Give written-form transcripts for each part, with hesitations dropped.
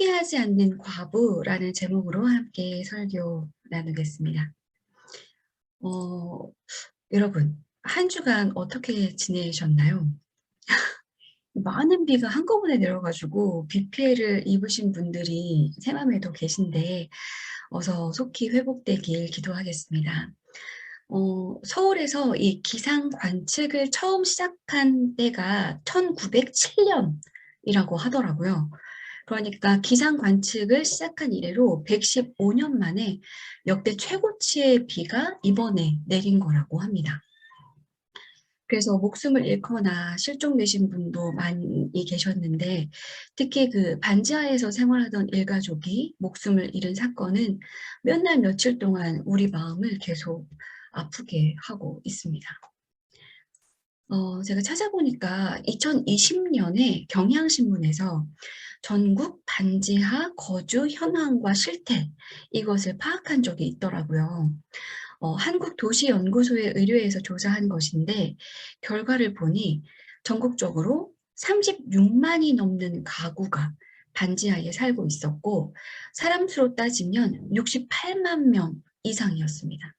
포기하지 않는 과부라는 제목으로 함께 설교 나누겠습니다. 어, 여러분, 한 주간 어떻게 지내셨나요? 많은 비가 한꺼번에 내려가지고 비 피해를 입으신 분들이 새맘에도 계신데 어서 속히 회복되길 기도하겠습니다. 서울에서 이 기상 관측을 처음 시작한 때가 1907년이라고 하더라고요. 그러니까 기상 관측을 시작한 이래로 115년 만에 역대 최고치의 비가 이번에 내린 거라고 합니다. 그래서 목숨을 잃거나 실종되신 분도 많이 계셨는데, 특히 그 반지하에서 생활하던 일가족이 목숨을 잃은 사건은 몇 날 며칠 동안 우리 마음을 계속 아프게 하고 있습니다. 제가 찾아보니까 2020년에 경향신문에서 전국 반지하 거주 현황과 실태, 이것을 파악한 적이 있더라고요. 한국도시연구소의 의뢰해서 조사한 것인데 결과를 보니 전국적으로 36만이 넘는 가구가 반지하에 살고 있었고, 사람 수로 따지면 68만 명 이상이었습니다.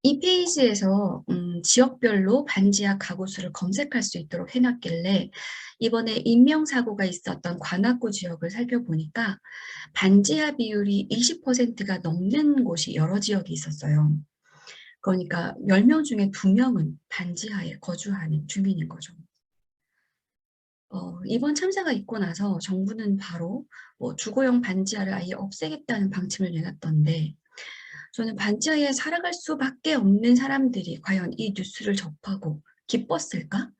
이 페이지에서 지역별로 반지하 가구 수를 검색할 수 있도록 해놨길래 이번에 인명사고가 있었던 관악구 지역을 살펴보니까 반지하 비율이 20%가 넘는 곳이 여러 지역이 있었어요. 그러니까 10명 중에 2명은 반지하에 거주하는 주민인 거죠. 이번 참사가 있고 나서 정부는 바로 주거용 반지하를 아예 없애겠다는 방침을 내놨던데, 저는 반지하에 살아갈 수밖에 없는 사람들이 과연 이 뉴스를 접하고 기뻤을까?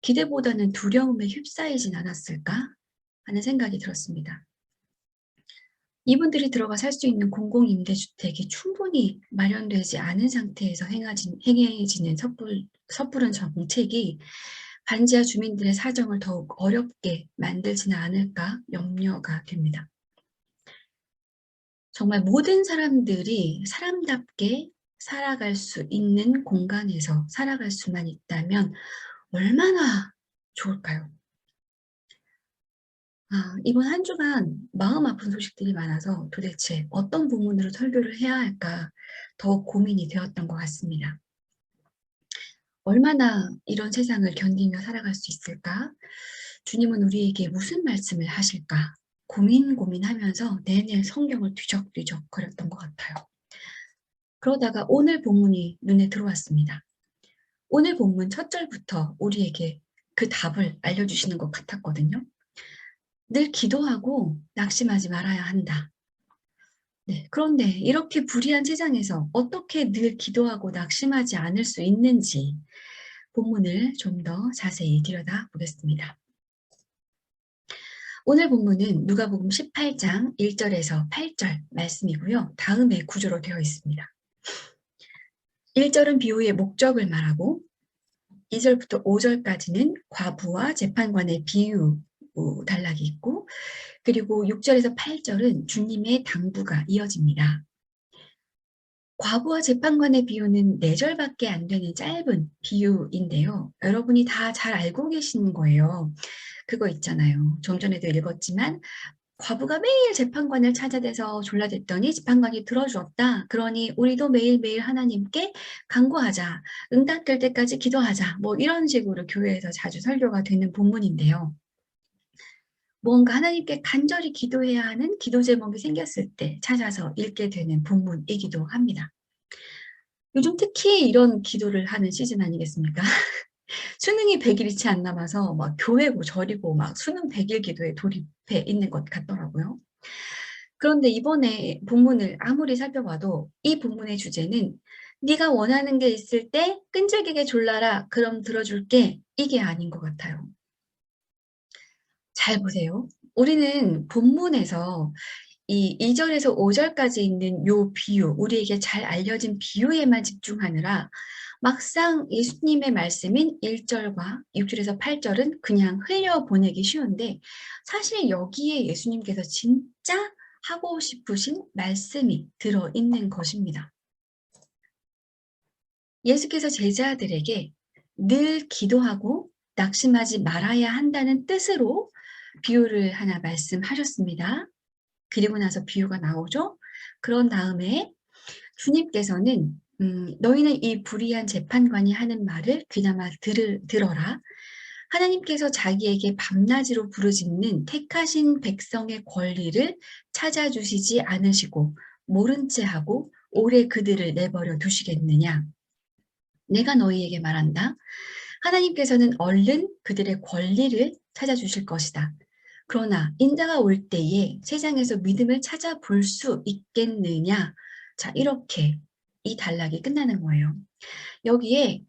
기대보다는 두려움에 휩싸이진 않았을까? 하는 생각이 들었습니다. 이분들이 들어가 살 수 있는 공공임대주택이 충분히 마련되지 않은 상태에서 행해지는 섣부른 정책이 반지하 주민들의 사정을 더욱 어렵게 만들지는 않을까 염려가 됩니다. 정말 모든 사람들이 사람답게 살아갈 수 있는 공간에서 살아갈 수만 있다면 얼마나 좋을까요? 이번 한 주간 마음 아픈 소식들이 많아서 도대체 어떤 부문으로 설교를 해야 할까 더욱 고민이 되었던 것 같습니다. 얼마나 이런 세상을 견디며 살아갈 수 있을까? 주님은 우리에게 무슨 말씀을 하실까? 고민하면서 내내 성경을 뒤적뒤적 거렸던 것 같아요. 그러다가 오늘 본문이 눈에 들어왔습니다. 오늘 본문 첫 절부터 우리에게 그 답을 알려주시는 것 같았거든요. 늘 기도하고 낙심하지 말아야 한다. 네, 그런데 이렇게 불의한 세상에서 어떻게 늘 기도하고 낙심하지 않을 수 있는지 본문을 좀 더 자세히 들여다보겠습니다. 오늘 본문은 누가복음 18장 1절에서 8절 말씀이고요. 다음에 구조로 되어 있습니다. 1절은 비유의 목적을 말하고 2절부터 5절까지는 과부와 재판관의 비유 단락이 있고, 그리고 6절에서 8절은 주님의 당부가 이어집니다. 과부와 재판관의 비유는 4절밖에 안 되는 짧은 비유인데요. 여러분이 다 잘 알고 계시는 거예요. 그거 있잖아요. 좀 전에도 읽었지만 과부가 매일 재판관을 찾아대서 졸라댔더니 재판관이 들어주었다. 그러니 우리도 매일매일 하나님께 간구하자. 응답될 때까지 기도하자. 뭐 이런 식으로 교회에서 자주 설교가 되는 본문인데요. 뭔가 하나님께 간절히 기도해야 하는 기도 제목이 생겼을 때 찾아서 읽게 되는 본문이기도 합니다. 요즘 특히 이런 기도를 하는 시즌 아니겠습니까? 수능이 100일이 채 안 남아서 막 교회고 절이고 막 수능 100일 기도에 돌입해 있는 것 같더라고요. 그런데 이번에 본문을 아무리 살펴봐도 이 본문의 주제는 네가 원하는 게 있을 때 끈질기게 졸라라 그럼 들어줄게, 이게 아닌 것 같아요. 잘 보세요. 우리는 본문에서 이 2절에서 5절까지 있는 요 비유, 우리에게 잘 알려진 비유에만 집중하느라 막상 예수님의 말씀인 1절과 6절에서 8절은 그냥 흘려보내기 쉬운데, 사실 여기에 예수님께서 진짜 하고 싶으신 말씀이 들어있는 것입니다. 예수께서 제자들에게 늘 기도하고 낙심하지 말아야 한다는 뜻으로 비유를 하나 말씀하셨습니다. 그리고 나서 비유가 나오죠. 그런 다음에 주님께서는 너희는 이 불의한 재판관이 하는 말을 귀담아 들어라. 하나님께서 자기에게 밤낮으로 부르짖는 택하신 백성의 권리를 찾아주시지 않으시고 모른 채 하고 오래 그들을 내버려 두시겠느냐. 내가 너희에게 말한다. 하나님께서는 얼른 그들의 권리를 찾아주실 것이다. 그러나 인자가 올 때에 세상에서 믿음을 찾아볼 수 있겠느냐. 자, 이렇게 이 단락이 끝나는 거예요. 여기에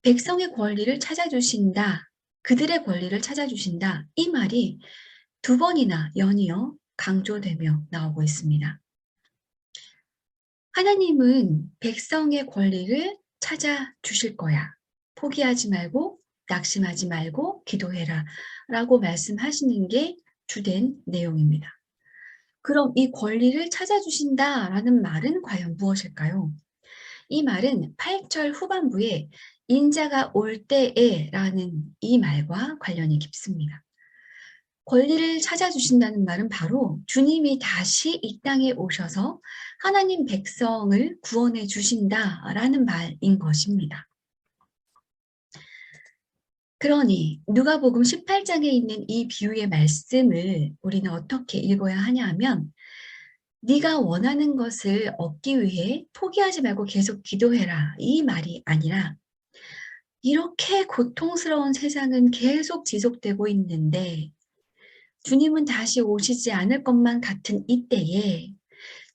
백성의 권리를 찾아주신다. 그들의 권리를 찾아주신다. 이 말이 두 번이나 연이어 강조되며 나오고 있습니다. 하나님은 백성의 권리를 찾아주실 거야. 포기하지 말고 낙심하지 말고 기도해라 라고 말씀하시는 게 주된 내용입니다. 그럼 이 권리를 찾아주신다라는 말은 과연 무엇일까요? 이 말은 8절 후반부에 인자가 올 때에 라는 이 말과 관련이 깊습니다. 권리를 찾아주신다는 말은 바로 주님이 다시 이 땅에 오셔서 하나님 백성을 구원해 주신다라는 말인 것입니다. 그러니 누가복음 18장에 있는 이 비유의 말씀을 우리는 어떻게 읽어야 하냐 하면 네가 원하는 것을 얻기 위해 포기하지 말고 계속 기도해라 이 말이 아니라 이렇게 고통스러운 세상은 계속 지속되고 있는데 주님은 다시 오시지 않을 것만 같은 이때에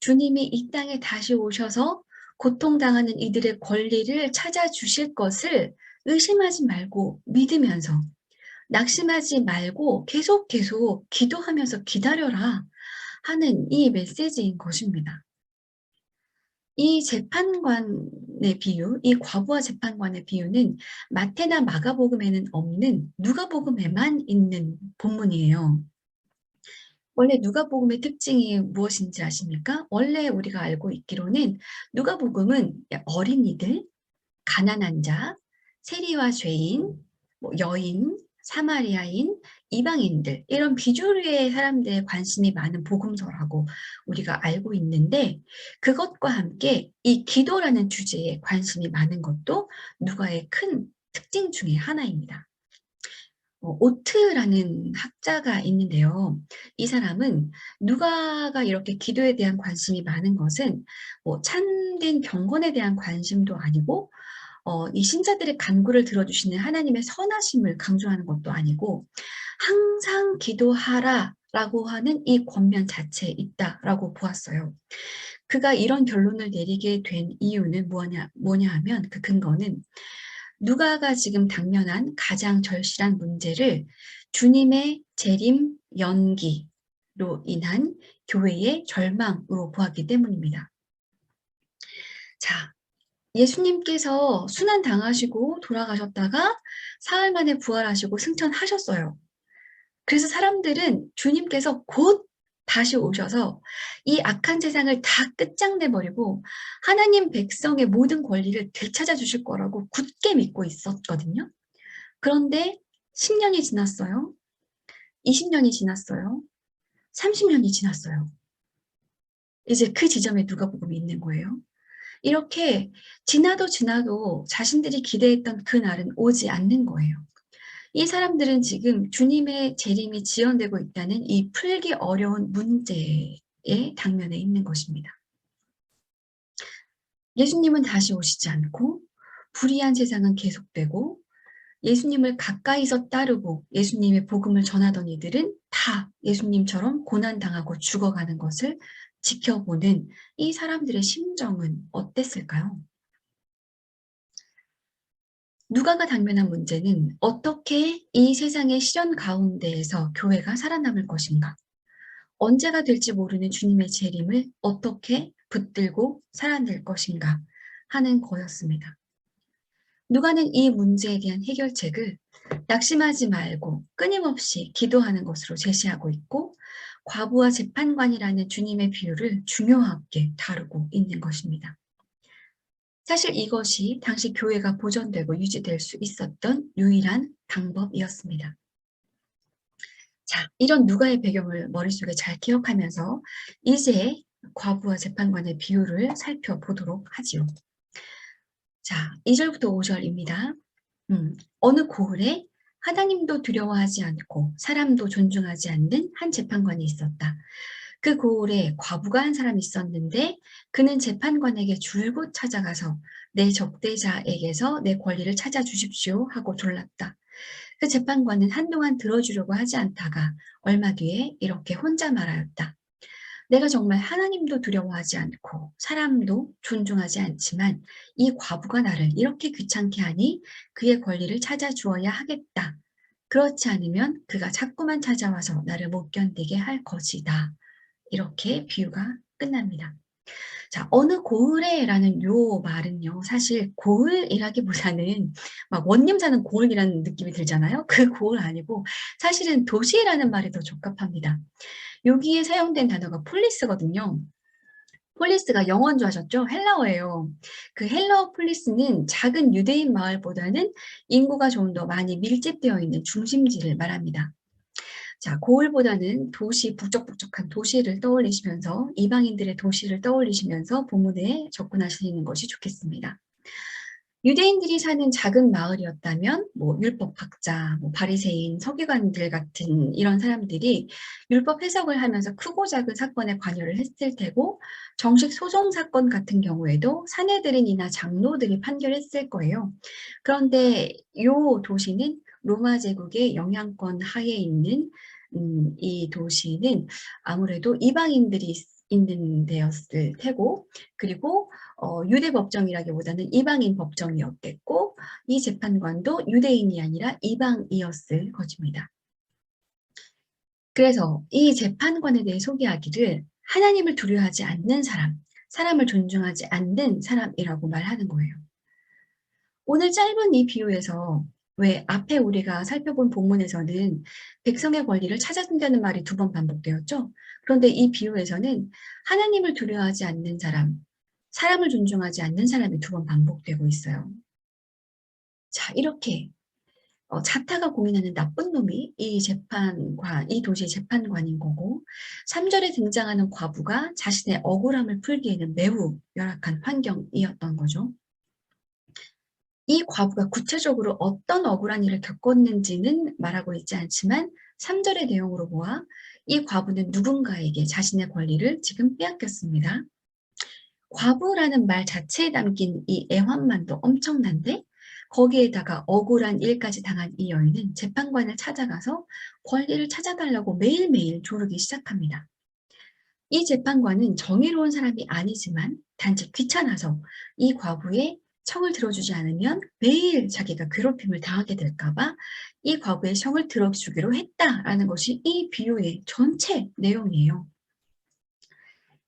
주님이 이 땅에 다시 오셔서 고통당하는 이들의 권리를 찾아주실 것을 의심하지 말고 믿으면서 낙심하지 말고 계속 기도하면서 기다려라 하는 이 메시지인 것입니다. 이 재판관의 비유, 이 과부와 재판관의 비유는 마태나 마가복음에는 없는 누가복음에만 있는 본문이에요. 원래 누가복음의 특징이 무엇인지 아십니까? 원래 우리가 알고 있기로는 누가복음은 어린이들, 가난한 자, 세리와 죄인, 여인, 사마리아인, 이방인들 이런 비주류의 사람들의 관심이 많은 복음서라고 우리가 알고 있는데 그것과 함께 이 기도라는 주제에 관심이 많은 것도 누가의 큰 특징 중에 하나입니다. 오트라는 학자가 있는데요. 이 사람은 누가가 이렇게 기도에 대한 관심이 많은 것은 참된 경건에 대한 관심도 아니고 이 신자들의 간구를 들어주시는 하나님의 선하심을 강조하는 것도 아니고 항상 기도하라라고 하는 이 권면 자체에 있다라고 보았어요. 그가 이런 결론을 내리게 된 이유는 뭐냐 하면 그 근거는 누가가 지금 당면한 가장 절실한 문제를 주님의 재림 연기로 인한 교회의 절망으로 보았기 때문입니다. 자, 예수님께서 순환당하시고 돌아가셨다가 사흘 만에 부활하시고 승천하셨어요. 그래서 사람들은 주님께서 곧 다시 오셔서 이 악한 세상을 다 끝장내버리고 하나님 백성의 모든 권리를 되찾아 주실 거라고 굳게 믿고 있었거든요. 그런데 10년이 지났어요. 20년이 지났어요. 30년이 지났어요. 이제 그 지점에 누가복음이 있는 거예요. 이렇게 지나도 자신들이 기대했던 그 날은 오지 않는 거예요. 이 사람들은 지금 주님의 재림이 지연되고 있다는 이 풀기 어려운 문제에 당면에 있는 것입니다. 예수님은 다시 오시지 않고 불의한 세상은 계속되고 예수님을 가까이서 따르고 예수님의 복음을 전하던 이들은 다 예수님처럼 고난당하고 죽어가는 것을 지켜보는 이 사람들의 심정은 어땠을까요? 누가가 당면한 문제는 어떻게 이 세상의 시련 가운데에서 교회가 살아남을 것인가? 언제가 될지 모르는 주님의 재림을 어떻게 붙들고 살아낼 것인가 하는 거였습니다. 누가는 이 문제에 대한 해결책을 낙심하지 말고 끊임없이 기도하는 것으로 제시하고 있고 과부와 재판관이라는 주님의 비유를 중요하게 다루고 있는 것입니다. 사실 이것이 당시 교회가 보존되고 유지될 수 있었던 유일한 방법이었습니다. 자, 이런 누가의 배경을 머릿속에 잘 기억하면서 이제 과부와 재판관의 비유를 살펴보도록 하지요. 자, 2절부터 5절입니다. 어느 고을에 하나님도 두려워하지 않고 사람도 존중하지 않는 한 재판관이 있었다. 그 고을에 과부가 한 사람이 있었는데 그는 재판관에게 줄곧 찾아가서 내 적대자에게서 내 권리를 찾아주십시오 하고 졸랐다. 그 재판관은 한동안 들어주려고 하지 않다가 얼마 뒤에 이렇게 혼자 말하였다. 내가 정말 하나님도 두려워하지 않고 사람도 존중하지 않지만 이 과부가 나를 이렇게 귀찮게 하니 그의 권리를 찾아주어야 하겠다. 그렇지 않으면 그가 자꾸만 찾아와서 나를 못 견디게 할 것이다. 이렇게 비유가 끝납니다. 자, 어느 고을에라는 요 말은요, 사실 고을이라기보다는 막 원님 사는 고을이라는 느낌이 들잖아요. 그 고을 아니고 사실은 도시라는 말이 더 적합합니다. 여기에 사용된 단어가 폴리스거든요. 폴리스가 영어인 줄 아셨죠? 헬라어예요. 그 헬라어 폴리스는 작은 유대인 마을보다는 인구가 좀 더 많이 밀집되어 있는 중심지를 말합니다. 자, 고을보다는 도시, 북적북적한 도시를 떠올리시면서 이방인들의 도시를 떠올리시면서 본문에 접근하시는 것이 좋겠습니다. 유대인들이 사는 작은 마을이었다면 율법학자, 바리새인, 서기관들 같은 이런 사람들이 율법 해석을 하면서 크고 작은 사건에 관여를 했을 테고 정식 소송 사건 같은 경우에도 사내들인이나 장로들이 판결했을 거예요. 그런데 이 도시는 로마 제국의 영향권 하에 있는 이 도시는 아무래도 이방인들이 있는 데였을 테고 그리고 유대 법정이라기보다는 이방인 법정이었겠고 이 재판관도 유대인이 아니라 이방이었을 것입니다. 그래서 이 재판관에 대해 소개하기를 하나님을 두려워하지 않는 사람, 사람을 존중하지 않는 사람이라고 말하는 거예요. 오늘 짧은 이 비유에서 왜 앞에 우리가 살펴본 본문에서는 백성의 권리를 찾아준다는 말이 2번 반복되었죠. 그런데 이 비유에서는 하나님을 두려워하지 않는 사람, 사람을 존중하지 않는 사람이 2번 반복되고 있어요. 자, 이렇게 자타가 공인하는 나쁜 놈이 이 도시의 재판관인 거고 3절에 등장하는 과부가 자신의 억울함을 풀기에는 매우 열악한 환경이었던 거죠. 이 과부가 구체적으로 어떤 억울한 일을 겪었는지는 말하고 있지 않지만 3절의 내용으로 보아 이 과부는 누군가에게 자신의 권리를 지금 빼앗겼습니다. 과부라는 말 자체에 담긴 이 애환만도 엄청난데 거기에다가 억울한 일까지 당한 이 여인은 재판관을 찾아가서 권리를 찾아달라고 매일매일 조르기 시작합니다. 이 재판관은 정의로운 사람이 아니지만 단지 귀찮아서 이 과부의 청을 들어주지 않으면 매일 자기가 괴롭힘을 당하게 될까 봐 이 과부의 청을 들어주기로 했다라는 것이 이 비유의 전체 내용이에요.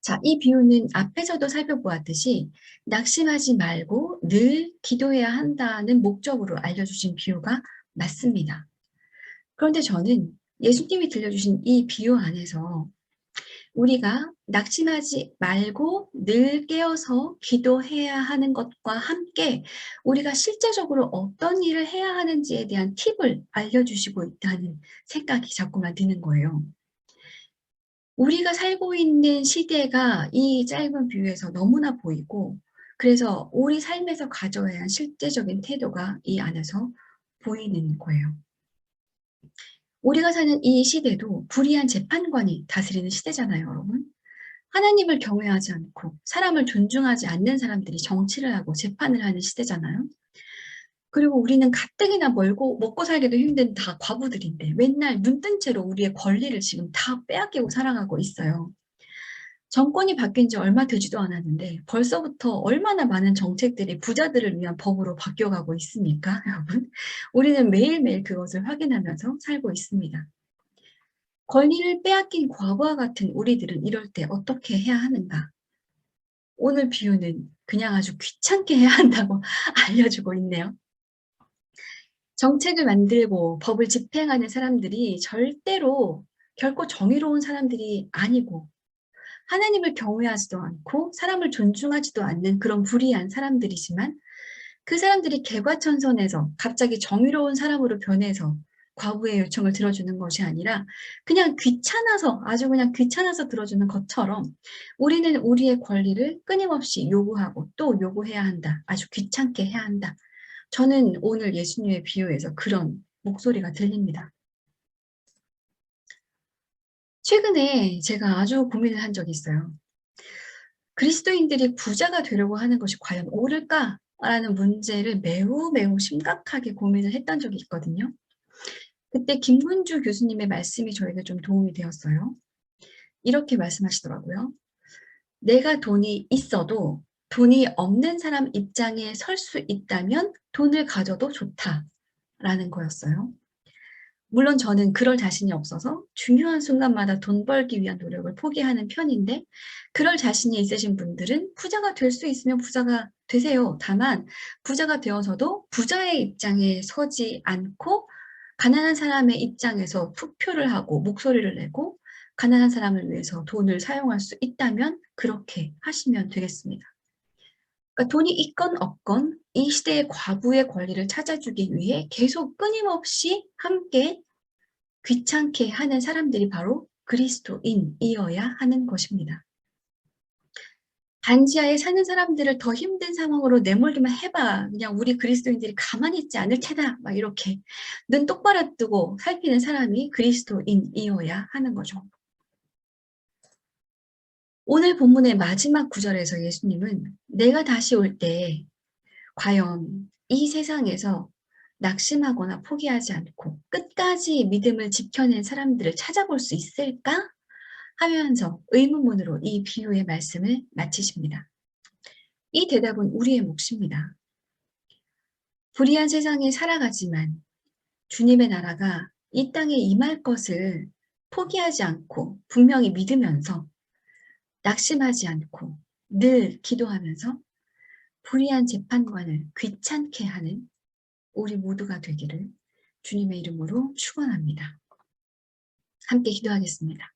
자, 이 비유는 앞에서도 살펴보았듯이 낙심하지 말고 늘 기도해야 한다는 목적으로 알려주신 비유가 맞습니다. 그런데 저는 예수님이 들려주신 이 비유 안에서 우리가 낙심하지 말고 늘 깨어서 기도해야 하는 것과 함께 우리가 실제적으로 어떤 일을 해야 하는지에 대한 팁을 알려주시고 있다는 생각이 자꾸만 드는 거예요. 우리가 살고 있는 시대가 이 짧은 비유에서 너무나 보이고 그래서 우리 삶에서 가져야 할 실제적인 태도가 이 안에서 보이는 거예요. 우리가 사는 이 시대도 불의한 재판관이 다스리는 시대잖아요, 여러분. 하나님을 경외하지 않고 사람을 존중하지 않는 사람들이 정치를 하고 재판을 하는 시대잖아요. 그리고 우리는 가뜩이나 멀고 먹고 살기도 힘든 다 과부들인데 맨날 눈뜬 채로 우리의 권리를 지금 다 빼앗기고 살아가고 있어요. 정권이 바뀐 지 얼마 되지도 않았는데 벌써부터 얼마나 많은 정책들이 부자들을 위한 법으로 바뀌어가고 있습니까, 여러분? 우리는 매일매일 그것을 확인하면서 살고 있습니다. 권리를 빼앗긴 과부와 같은 우리들은 이럴 때 어떻게 해야 하는가? 오늘 비유는 그냥 아주 귀찮게 해야 한다고 알려주고 있네요. 정책을 만들고 법을 집행하는 사람들이 절대로 결코 정의로운 사람들이 아니고 하나님을 경외하지도 않고 사람을 존중하지도 않는 그런 불의한 사람들이지만 그 사람들이 개과천선해서 갑자기 정의로운 사람으로 변해서 과부의 요청을 들어주는 것이 아니라 그냥 귀찮아서, 아주 그냥 귀찮아서 들어주는 것처럼 우리는 우리의 권리를 끊임없이 요구하고 또 요구해야 한다. 아주 귀찮게 해야 한다. 저는 오늘 예수님의 비유에서 그런 목소리가 들립니다. 최근에 제가 아주 고민을 한 적이 있어요. 그리스도인들이 부자가 되려고 하는 것이 과연 옳을까라는 문제를 매우 심각하게 고민을 했던 적이 있거든요. 그때 김문주 교수님의 말씀이 저에게 좀 도움이 되었어요. 이렇게 말씀하시더라고요. 내가 돈이 있어도 돈이 없는 사람 입장에 설 수 있다면 돈을 가져도 좋다라는 거였어요. 물론 저는 그럴 자신이 없어서 중요한 순간마다 돈 벌기 위한 노력을 포기하는 편인데, 그럴 자신이 있으신 분들은 부자가 될 수 있으면 부자가 되세요. 다만 부자가 되어서도 부자의 입장에 서지 않고 가난한 사람의 입장에서 투표를 하고 목소리를 내고 가난한 사람을 위해서 돈을 사용할 수 있다면 그렇게 하시면 되겠습니다. 그러니까 돈이 있건 없건 이 시대의 과부의 권리를 찾아주기 위해 계속 끊임없이 함께 귀찮게 하는 사람들이 바로 그리스도인이어야 하는 것입니다. 반지하에 사는 사람들을 더 힘든 상황으로 내몰기만 해봐. 그냥 우리 그리스도인들이 가만히 있지 않을 테다. 막 이렇게 눈 똑바로 뜨고 살피는 사람이 그리스도인이어야 하는 거죠. 오늘 본문의 마지막 구절에서 예수님은 내가 다시 올 때 과연 이 세상에서 낙심하거나 포기하지 않고 끝까지 믿음을 지켜낸 사람들을 찾아볼 수 있을까? 하면서 의문문으로 이 비유의 말씀을 마치십니다. 이 대답은 우리의 몫입니다. 불의한 세상에 살아가지만 주님의 나라가 이 땅에 임할 것을 포기하지 않고 분명히 믿으면서 낙심하지 않고 늘 기도하면서 불의한 재판관을 귀찮게 하는 우리 모두가 되기를 주님의 이름으로 축원합니다. 함께 기도하겠습니다.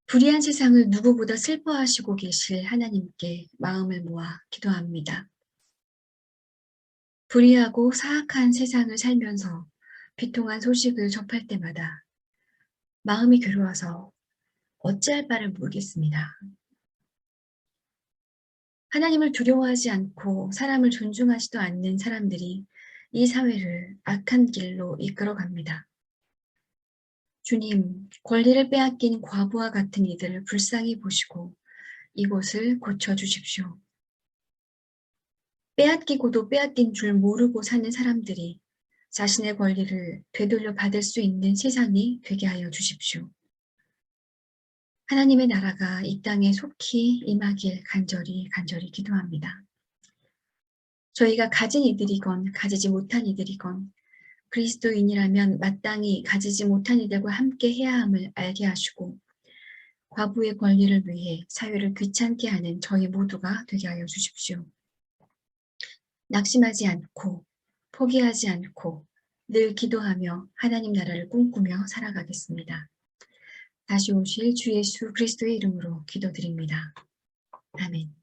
불의한 세상을 누구보다 슬퍼하시고 계실 하나님께 마음을 모아 기도합니다. 불의하고 사악한 세상을 살면서 비통한 소식을 접할 때마다 마음이 괴로워서 어찌할 바를 모르겠습니다. 하나님을 두려워하지 않고 사람을 존중하지도 않는 사람들이 이 사회를 악한 길로 이끌어갑니다. 주님, 권리를 빼앗긴 과부와 같은 이들을 불쌍히 보시고 이곳을 고쳐주십시오. 빼앗기고도 빼앗긴 줄 모르고 사는 사람들이 자신의 권리를 되돌려 받을 수 있는 세상이 되게 하여 주십시오. 하나님의 나라가 이 땅에 속히 임하길 간절히 기도합니다. 저희가 가진 이들이건 가지지 못한 이들이건 그리스도인이라면 마땅히 가지지 못한 이들과 함께 해야 함을 알게 하시고 과부의 권리를 위해 사회를 귀찮게 하는 저희 모두가 되게 하여 주십시오. 낙심하지 않고 포기하지 않고 늘 기도하며 하나님 나라를 꿈꾸며 살아가겠습니다. 다시 오실 주 예수 그리스도의 이름으로 기도드립니다. 아멘.